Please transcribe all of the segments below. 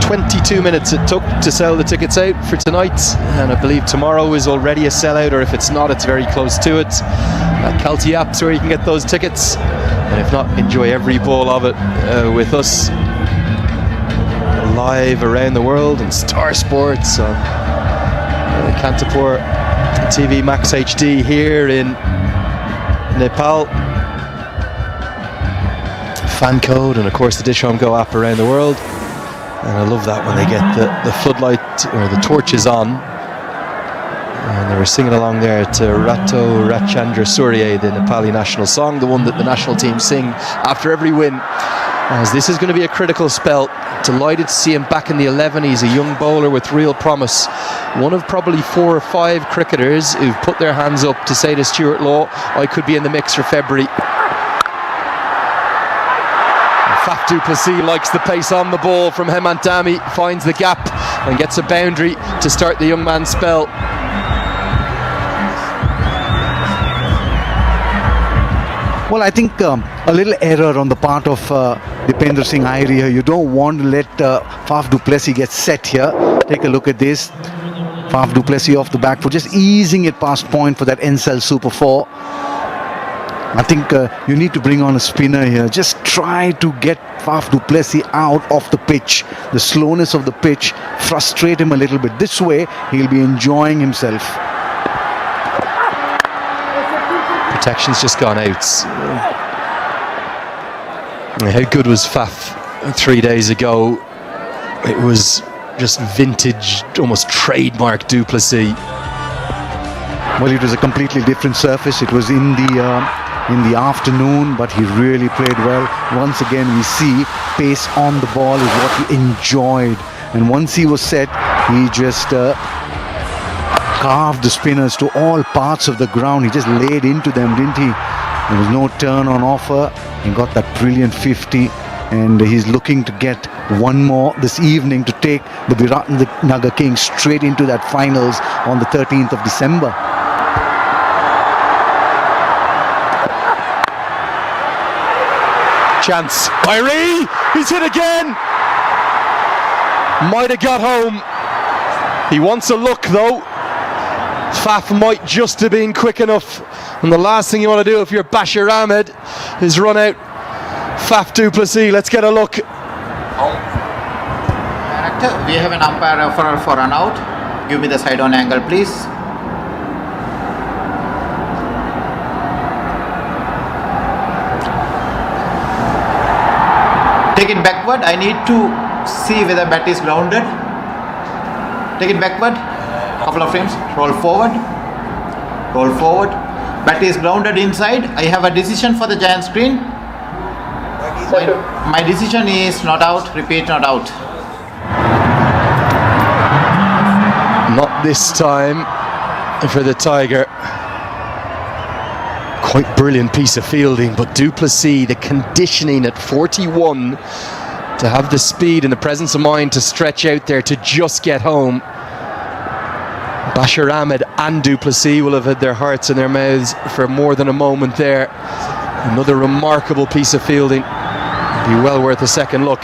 22 minutes it took to sell the tickets out for tonight, and I believe tomorrow is already a sellout, or if it's not, it's very close to it. Kelty apps where you can get those tickets, and if not, enjoy every ball of it with us live around the world on Star Sports, on Kantapur TV Max HD here in Nepal. Fan code, and of course the Dish Home Go app around the world. And I love that when they get the floodlight or the torches on. And they were singing along there to Rato Rachandra Surya, the Nepali national song, the one that the national team sing after every win. As this is going to be a critical spell. Delighted to see him back in the 11. He's a young bowler with real promise. One of probably 4 or 5 cricketers who've put their hands up to say to Stuart Law, I could be in the mix for February. Faf du Plessis likes the pace on the ball from Hemant Dhami, finds the gap and gets a boundary to start the young man's spell. Well, I think a little error on the part of Dipendra Singh Airi here. You don't want to let Faf du Plessis get set here. Take a look at this. Faf du Plessis off the back foot, just easing it past point for that Encel Super 4. I think you need to bring on a spinner here. Just try to get Faf du Plessis out of the pitch. The slowness of the pitch, frustrate him a little bit. This way, he'll be enjoying himself. Protection's just gone out. How good was Faf 3 days ago? It was just vintage, almost trademark du Plessis. Well, it was a completely different surface. It was in the afternoon, but he really played well. Once again, we see pace on the ball is what he enjoyed. And once he was set, he just carved the spinners to all parts of the ground. He just laid into them, didn't he? There was no turn on offer. He got that brilliant 50, and he's looking to get one more this evening to take the Biratnagar Kings straight into that finals on the 13th of December. Chance. Irie! He's hit again! Might have got home. He wants a look though. Faf might just have been quick enough. And the last thing you want to do if you're Bashir Ahmed is run out Faf du Plessis. Let's get a look. Director, we have an umpire referral for run out. Give me the side on angle, please. Take it backward. I need to see whether bat is grounded. Take it backward. Couple of frames. Roll forward. Roll forward. Bat is grounded inside. I have a decision for the giant screen. My decision is not out. Repeat, not out. Not this time for the Tiger. Quite brilliant piece of fielding, but du Plessis, the conditioning at 41 to have the speed and the presence of mind to stretch out there to just get home. Bashir Ahmed and du Plessis will have had their hearts in their mouths for more than a moment there. Another remarkable piece of fielding. Be well worth a second look.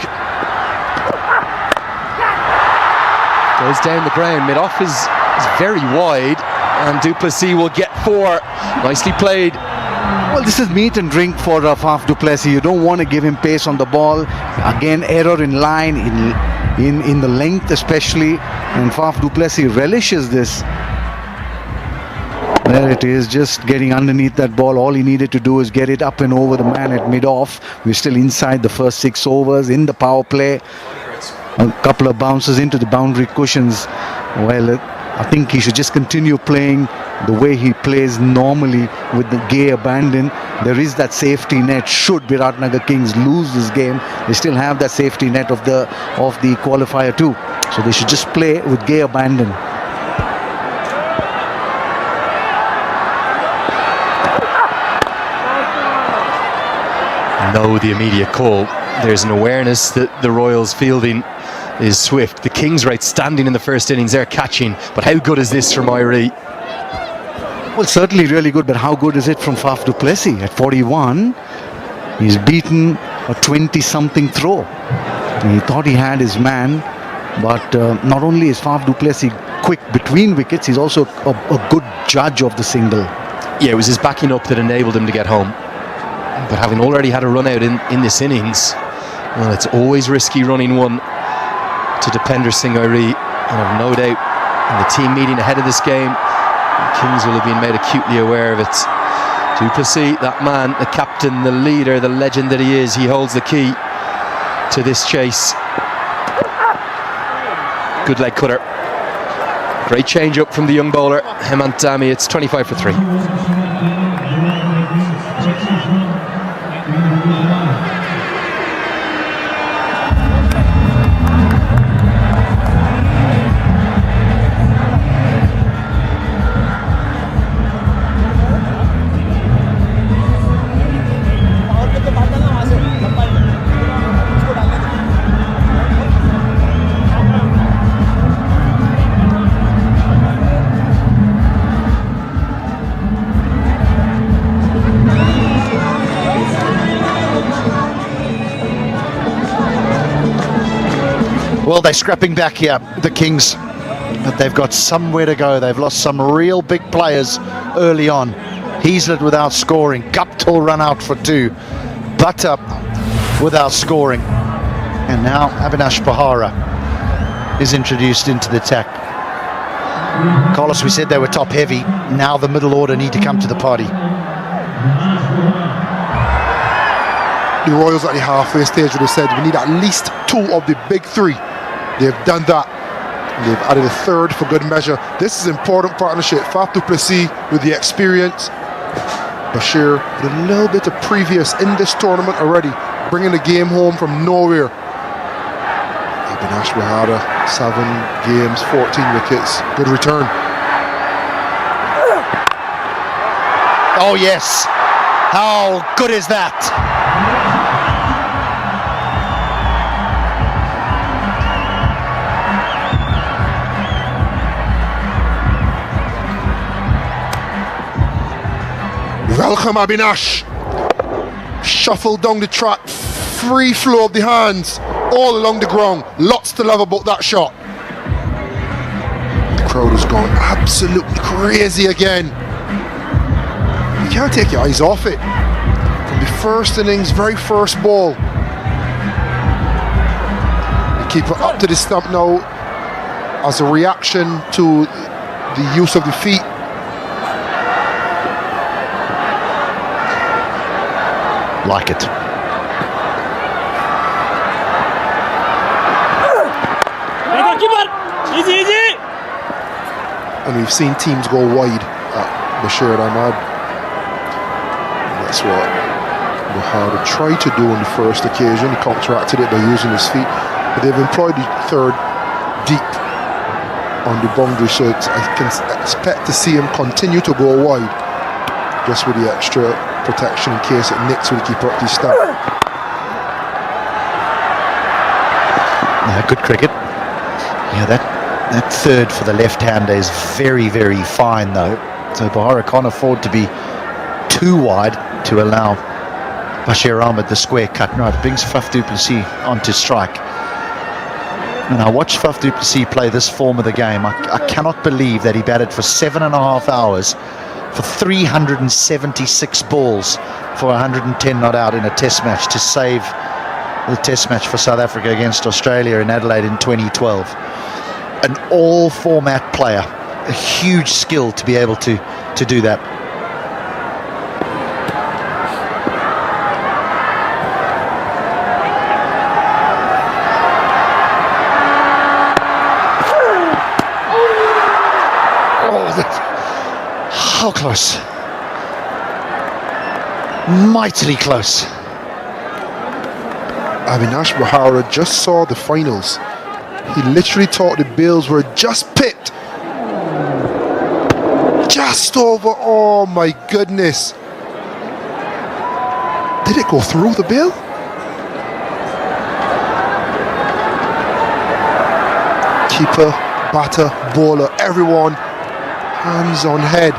Goes down the ground. Mid-off is very wide, and du Plessis will get 4. Nicely played. Well, this is meat and drink for Faf du Plessis. You don't want to give him pace on the ball. Again, error in line, in the length especially. And Faf du Plessis relishes this. There it is, just getting underneath that ball. All he needed to do is get it up and over the man at mid-off. We're still inside the first 6 overs in the power play. A couple of bounces into the boundary cushions. Well, I think he should just continue playing the way he plays normally with the gay abandon. There is that safety net. Should Biratnagar Kings lose this game, they still have that safety net of the qualifier too. So they should just play with gay abandon. No, the immediate call. There's an awareness that the Royals fielding is swift. The Kings are outstanding in the first innings. They're catching. But how good is this from Irie? Well, certainly really good, but how good is it from Faf du Plessis? At 41, he's beaten a 20-something throw. He thought he had his man, But not only is Faf du Plessis quick between wickets, he's also a good judge of the single. Yeah, it was his backing up that enabled him to get home. But having already had a run out in this innings, well, it's always risky running one to Dipender Singh Airi. And I've no doubt in the team meeting ahead of this game, the Kings will have been made acutely aware of it. Du Plessis, that man, the captain, the leader, the legend that he is, he holds the key to this chase. Good leg cutter. Great change up from the young bowler, Hemant Dami. It's 25 for 3. Well, they're scrapping back here, the Kings, but they've got somewhere to go. They've lost some real big players early on. Heaslett without scoring, Guptill run out for 2, Butt without scoring, and now Avinash Bahara is introduced into the attack. Carlos, we said they were top heavy. Now the middle order need to come to the party. The Royals at the halfway stage would have said we need at least 2 of the big 3. They've done that. They've added a 3rd for good measure. This is important partnership. Faf du Plessis with the experience. Bashir with a little bit of previous in this tournament already, bringing the game home from nowhere. Avinash Bahara, 7 games, 14 wickets. Good return. Oh yes, how good is that? Welcome Avinash. Shuffle down the track, free flow of the hands all along the ground. Lots to love about that shot. The crowd has gone absolutely crazy again. You can't take your eyes off it. From the first innings, very first ball. The keeper up to the stump now as a reaction to the use of the feet. Like it. And we've seen teams go wide at Bashir Ahmad. And that's what Bahara tried to do on the first occasion. He counteracted it by using his feet. But they've employed the 3rd deep on the boundary, so I can expect to see him continue to go wide, just with the extra protection in case it nicks with the keeper up to stump. Good cricket. Yeah, that 3rd for the left-hander is very, very fine though. So Bahara can't afford to be too wide to allow Bashir Ahmed the square cut. No, it brings Faf du Plessis onto strike. And I watched Faf du Plessis play this form of the game. I cannot believe that he batted for 7.5 hours for 376 balls for 110 not out in a test match to save the test match for South Africa against Australia in Adelaide in 2012. An all format player, a huge skill to be able to do that. How close. Mightily close. Avinash Bahara just saw the finals. He literally thought the Bills were just pipped. Just over. Oh my goodness. Did it go through the bill? Keeper, batter, bowler, everyone hands on head.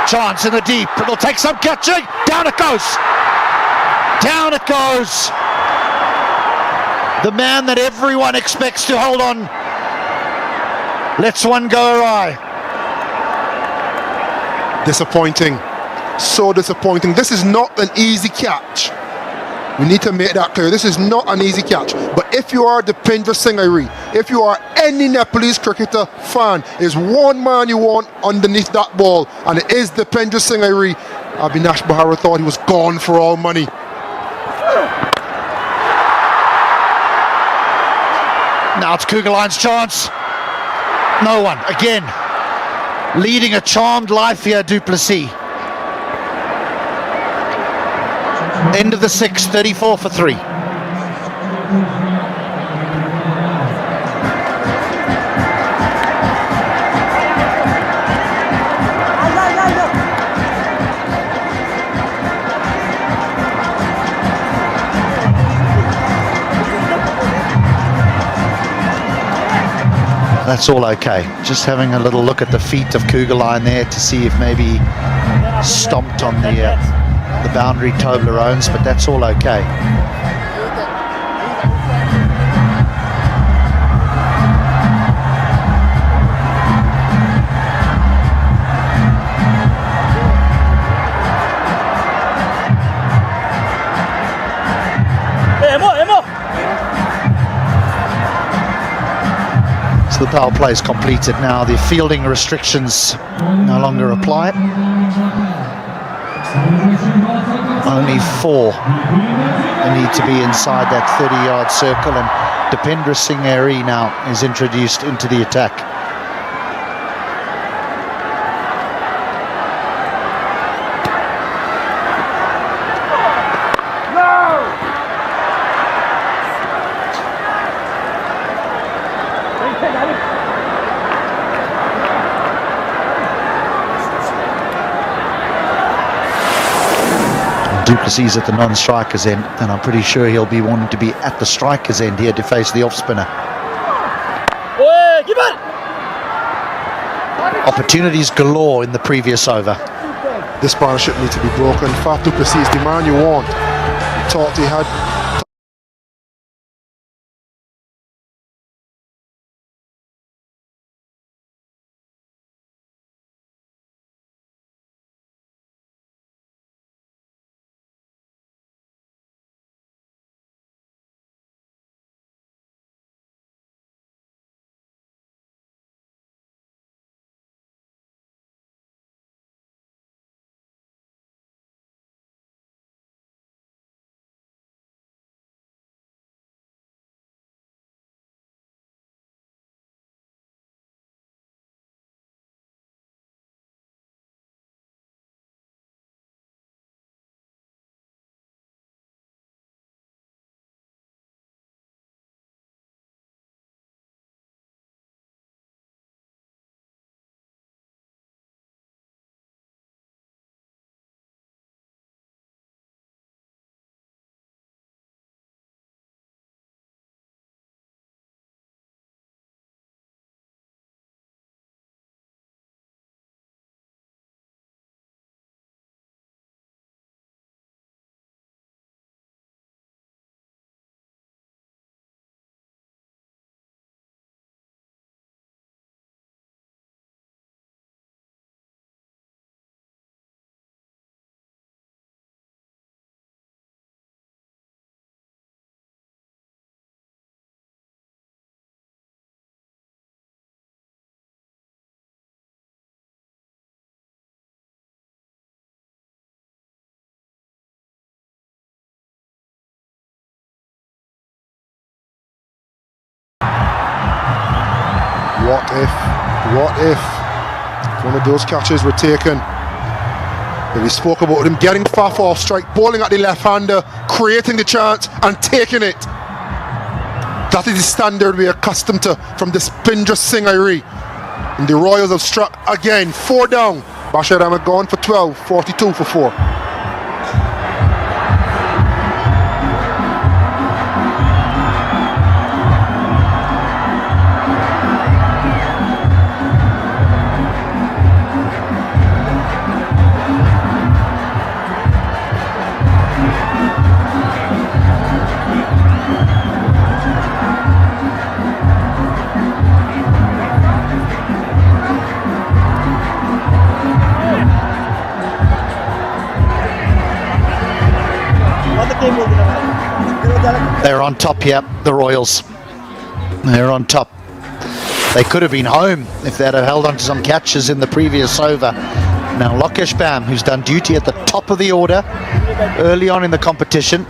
Chance in the deep. It'll take some catching. Down it goes. Down it goes. The man that everyone expects to hold on lets one go awry. Disappointing. So disappointing. This is not an easy catch. We need to make that clear. This is not an easy catch. But if you are Dipendra Singh Airi, if you are any Nepalese cricketer fan, there's one man you want underneath that ball, and it is Dipendra Singh Airi. Avinash Bahara thought he was gone for all money. Now it's Kugeline's chance. No one, again, leading a charmed life here, du Plessis. End of the 6th, 34 for 3. That's all okay. Just having a little look at the feet of Kugeline there to see if maybe he stomped on the boundary Toblerones, but that's all okay. So the power play is completed now. The fielding restrictions no longer apply. Only 4 need to be inside that 30-yard circle, and Dipendra Singh Airi now is introduced into the attack. Du Plessis at the non-striker's end, and I'm pretty sure he'll be wanting to be at the striker's end here to face the off-spinner. Opportunities galore in the previous over. This partnership needs to be broken. Faf du Plessis is the man you want. He thought he had. What if one of those catches were taken? And we spoke about him getting Faf off strike, bowling at the left-hander, creating the chance and taking it. That is the standard we're accustomed to from this Dipendra Singh Airi. And the Royals have struck again, 4 down. Bashir Ahmed gone for 12, 42 for 4. They're on top here, the Royals. They're on top. They could have been home if they'd have held on to some catches in the previous over. Now Lokesh Bam, who's done duty at the top of the order early on in the competition.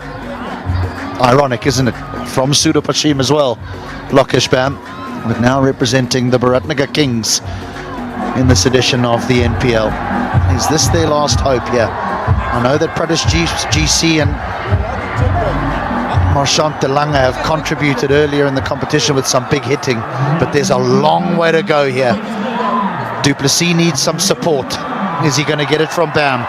Ironic, isn't it? From Sudhupachim as well, Lokesh Bam, but now representing the Biratnagar Kings in this edition of the NPL. Is this their last hope here? I know that Pradesh GC and Marchant Delanga have contributed earlier in the competition with some big hitting, but there's a long way to go here. Duplessis needs some support. Is he going to get it from Bam?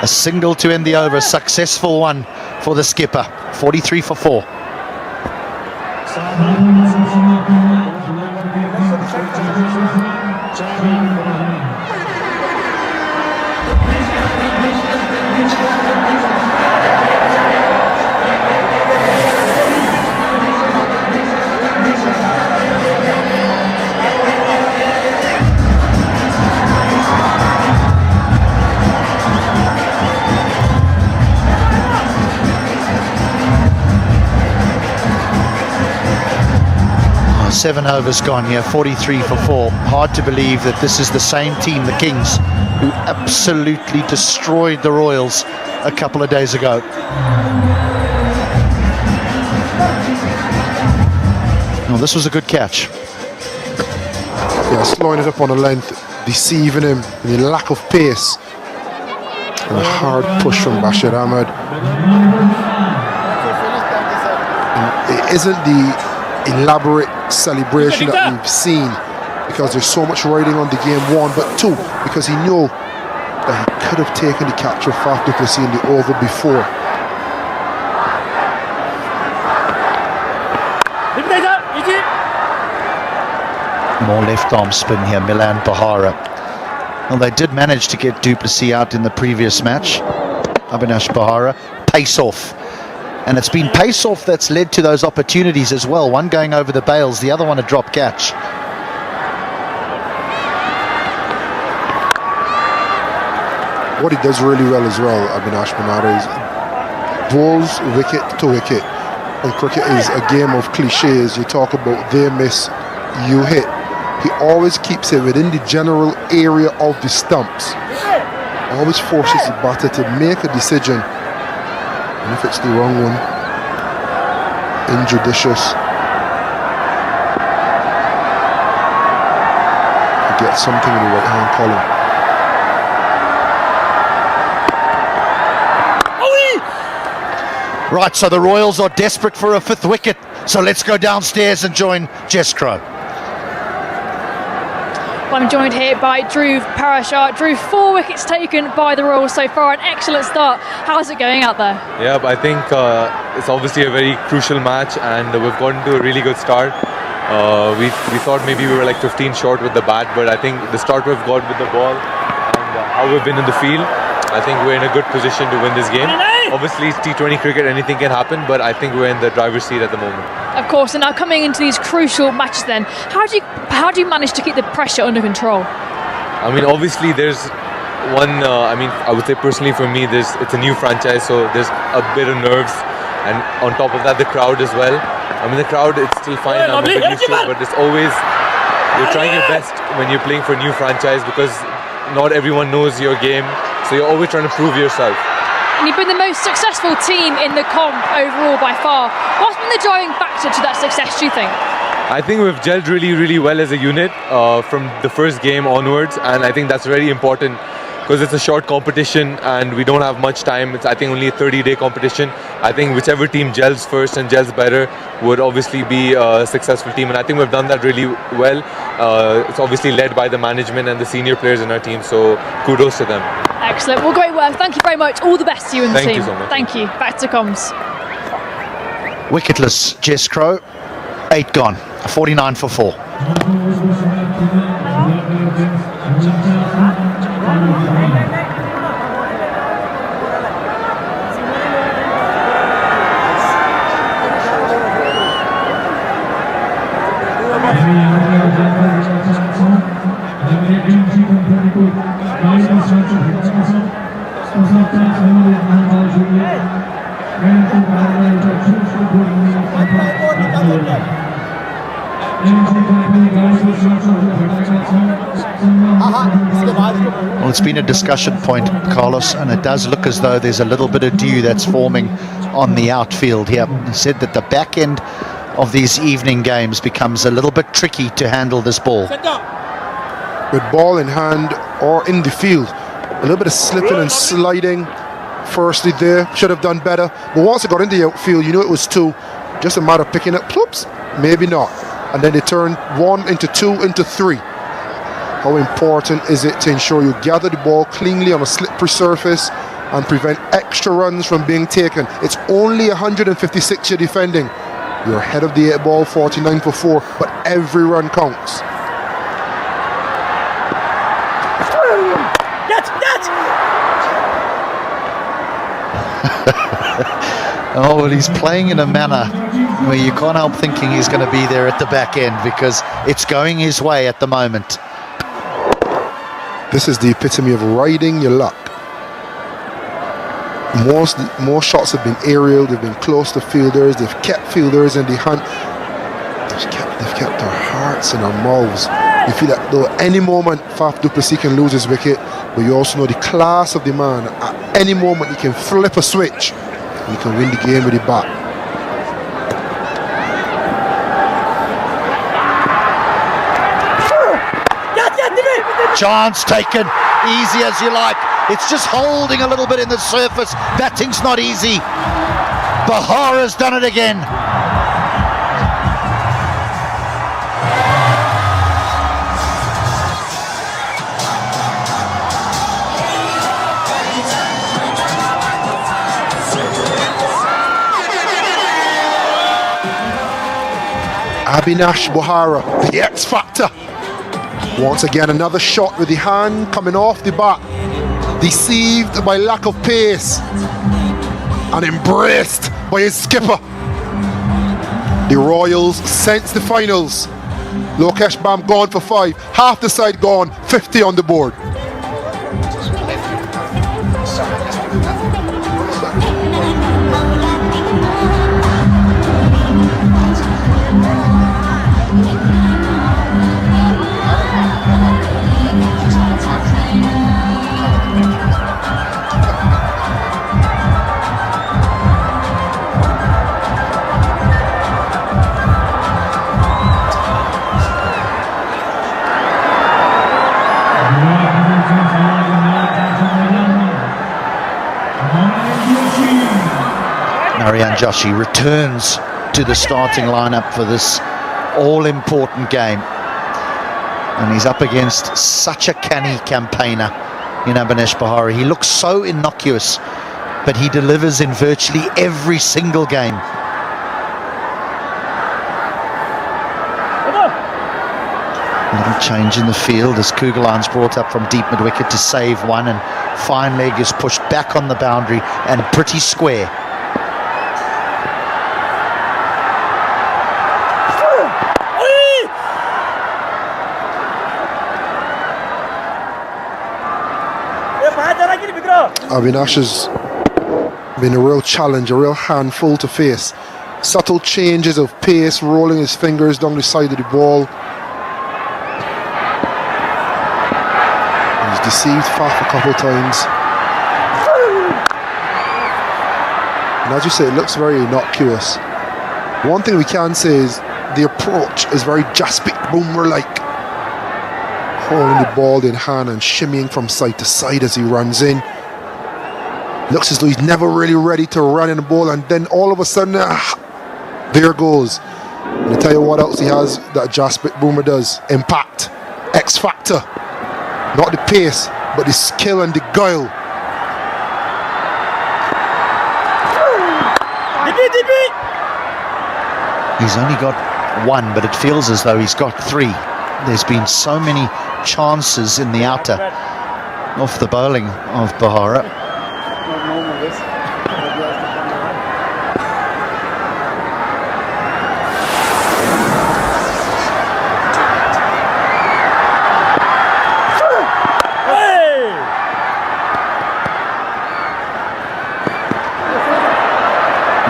A single to end the over, a successful one for the skipper. 43 for 4. Seven overs gone here, 43 for 4. Hard to believe that this is the same team, the Kings, who absolutely destroyed the Royals a couple of days ago. Well, this was a good catch. Yeah, slowing it up on the length, deceiving him, and the lack of pace. And a hard push from Bashir Ahmed. And it isn't the elaborate celebration that we've seen because there's so much riding on the game, one, but two, because he knew that he could have taken the catch of Faf du Plessis in the over before. More left arm spin here, Milan Bahara. Well, they did manage to get Duplessis out in the previous match. Avinash Bahara, pace off. And it's been pace off that's led to those opportunities as well. One going over the bails, the other one a drop catch. What he does really well as well, Avinash Bahara, is balls wicket to wicket. And cricket is a game of cliches. You talk about they miss, you hit. He always keeps it within the general area of the stumps. Always forces the batter to make a decision. And if it's the wrong one, injudicious, he gets something in the right hand column. Right, so the Royals are desperate for a fifth wicket. So let's go downstairs and join Jess Crow. I'm joined here by Dhruv Parashar. Dhruv, 4 wickets taken by the Royals so far, an excellent start. How's it going out there? Yeah, but I think it's obviously a very crucial match and we've gotten to a really good start. We thought maybe we were like 15 short with the bat, but I think the start we've got with the ball and how we've been in the field, I think we're in a good position to win this game. Obviously it's T20 cricket, anything can happen, but I think we're in the driver's seat at the moment. Of course, and now coming into these crucial matches then, how do you manage to keep the pressure under control? I mean, obviously there's one, I would say personally for me, it's a new franchise, so there's a bit of nerves, and on top of that the crowd as well. I mean, the crowd, it's still fine, I'm a bit used to it, but it's always, you're trying your best when you're playing for a new franchise because not everyone knows your game, so you're always trying to prove yourself. And you've been the most successful team in the comp overall by far. What's been the driving factor to that success, do you think? I think we've gelled really, really well as a unit from the first game onwards, and I think that's very important because it's a short competition and we don't have much time. It's, I think, only a 30-day competition. I think whichever team gels first and gels better would obviously be a successful team, and I think we've done that really well. It's obviously led by the management and the senior players in our team, so kudos to them. Excellent. Well, great work. Thank you very much. All the best to you and the team. Thank you so much. Thank you. Back to comms. Wicketless Jess Crow, 8 gone, 49 for 4. Every Well, it's been a discussion point, Carlos, and it does look as though there's a little bit of dew that's forming on the outfield here. He said that the back end of these evening games becomes a little bit tricky to handle this ball. With ball in hand or in the field, a little bit of slipping and sliding firstly there, should have done better, but once it got into the outfield, you knew it was 2, just a matter of picking up, ploops, maybe not, and then they turned 1 into 2 into 3. How important is it to ensure you gather the ball cleanly on a slippery surface and prevent extra runs from being taken? It's only 156 you're defending. You're ahead of the 8 ball, 49 for 4, but every run counts. Oh, well, he's playing in a manner where you can't help thinking he's going to be there at the back end because it's going his way at the moment. This is the epitome of riding your luck. More shots have been aerial, they've been close to fielders, they've kept fielders in the hunt. They've kept our hearts in our mouths. You feel that though any moment Faf du Plessis can lose his wicket, but you also know the class of the man. At any moment he can flip a switch and he can win the game with the bat. Chance taken, easy as you like. It's just holding a little bit in the surface. Batting's not easy. Bahara's done it again. Abhinash Bahara, the X Factor. Once again, another shot with the hand coming off the bat. Deceived by lack of pace and embraced by his skipper. The Royals sense the finals. Lokesh Bam gone for 5, half the side gone, 50 on the board. Marianne Joshi returns to the starting lineup for this all-important game. And he's up against such a canny campaigner in Abhinash Bahara. He looks so innocuous, but he delivers in virtually every single game. A little change in the field as Kugelan's brought up from deep mid-wicket to save one, and fine leg is pushed back on the boundary and pretty square. Avinash has been a real challenge, a real handful to face. Subtle changes of pace, rolling his fingers down the side of the ball. He's deceived Faf a couple of times. And as you say, it looks very innocuous. One thing we can say is the approach is very Jasprit Bumrah-like. Holding the ball in hand and shimmying from side to side as he runs in. Looks as though he's never really ready to run in the ball, and then all of a sudden, there goes. And I tell you what else he has that Jasprit Bumrah does: impact, X factor. Not the pace, but the skill and the guile. He's only got 1, but it feels as though he's got 3. There's been so many chances in the outer off the bowling of Bahara.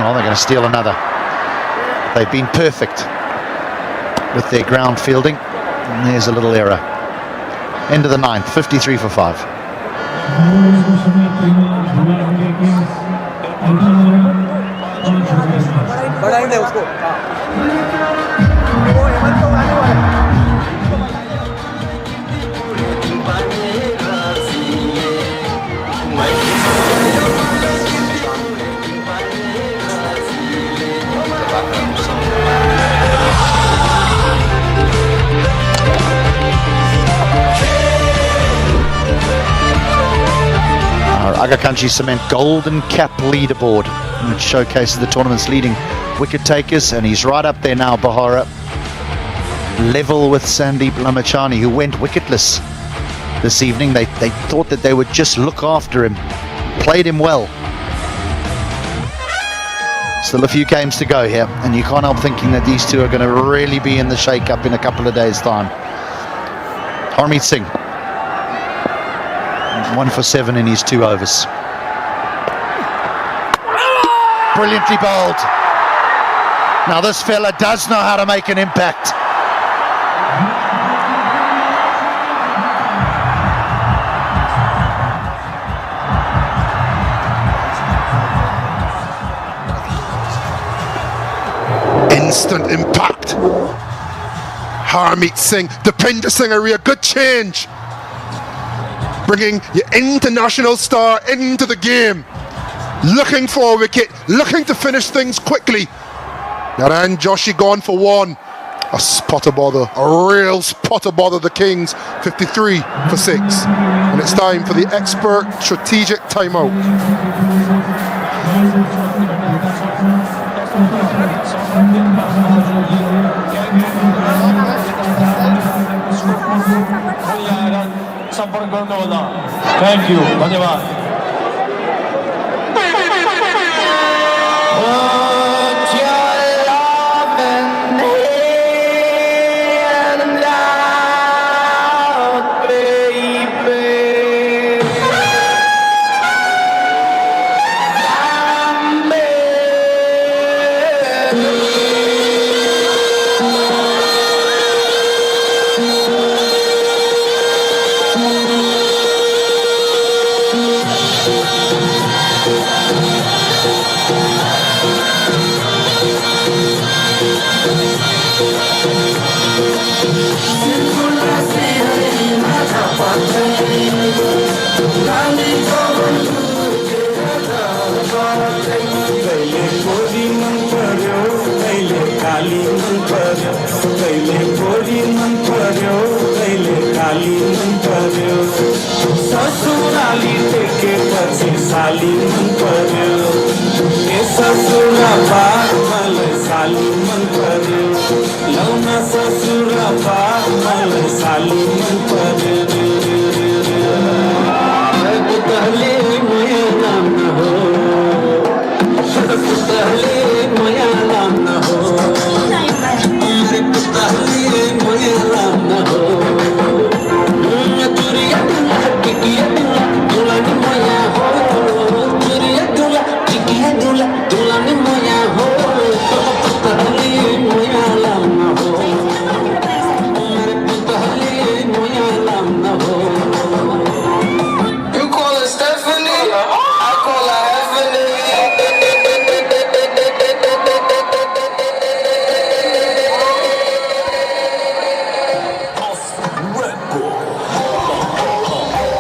Oh, they're going to steal another. They've been perfect with their ground fielding. And there's a little error. End of the 9th, 53 for 5. Our Aga Country Cement Golden Cap leaderboard, which showcases the tournament's leading wicket takers, and he's right up there now, Bahara, level with Sandeep Lamachani, who went wicketless this evening. They thought that they would just look after him, played him well. Still a few games to go here, and you can't help thinking that these two are going to really be in the shake-up in a couple of days' time. Harmeet Singh, 1 for 7 in his 2 overs. Brilliantly bowled. Now this fella does know how to make an impact. Instant impact. Harmeet Singh, Deepinder Singh, a good change. Bringing your international star into the game. Looking for a wicket, looking to finish things quickly. Naran Joshi gone for 1. A spotter bother, a real spotter bother, the Kings, 53 for 6. And it's time for the expert strategic timeout. Thank you. धन्यवाद.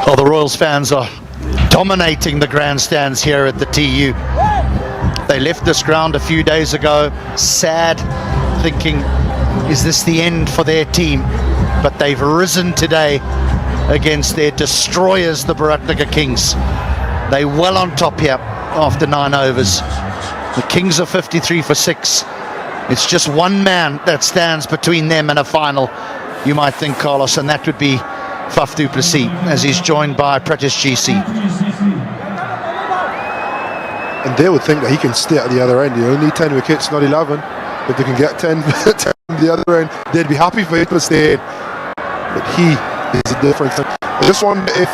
Well, the Royals fans are dominating the grandstands here at the TU. They left this ground a few days ago, sad, thinking, is this the end for their team? But they've risen today against their destroyers, the Biratnagar Kings. They well on top here after 9 overs. The Kings are 53 for 6. It's just one man that stands between them and a final, you might think, Carlos, and that would be Faf du Plessis, as he's joined by Pratish GC. And they would think that he can stay at the other end. You only need 10 wickets, not 11. If they can get 10 the other end, they'd be happy for him to stay in. But he is a different thing. I just wonder if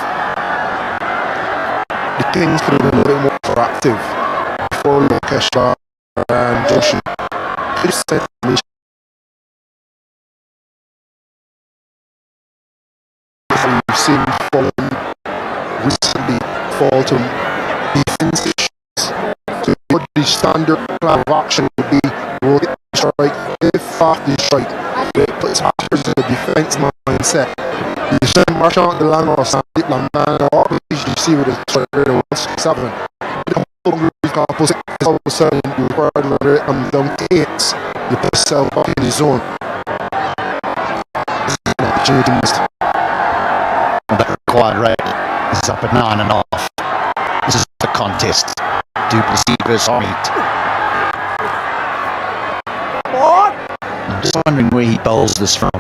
the Kings could have been a little more proactive before Lokesh and Joshi. We've seen Fulham recently fall to defensive shots. So what the standard plan of action would be, rotate the strike, if off the strike, it puts Hackers in the defense mindset. You send Marchand Delange or Sandeep Lamana, or you see with the trigger 167. All of a sudden, you require to let it come down to 8. You put yourself back in the zone. Opportunity missed. That required rate is up at 9.5. This is the contest. Duplessis versus Meat. I'm just wondering where he bowls this from.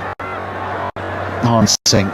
Hans Singh.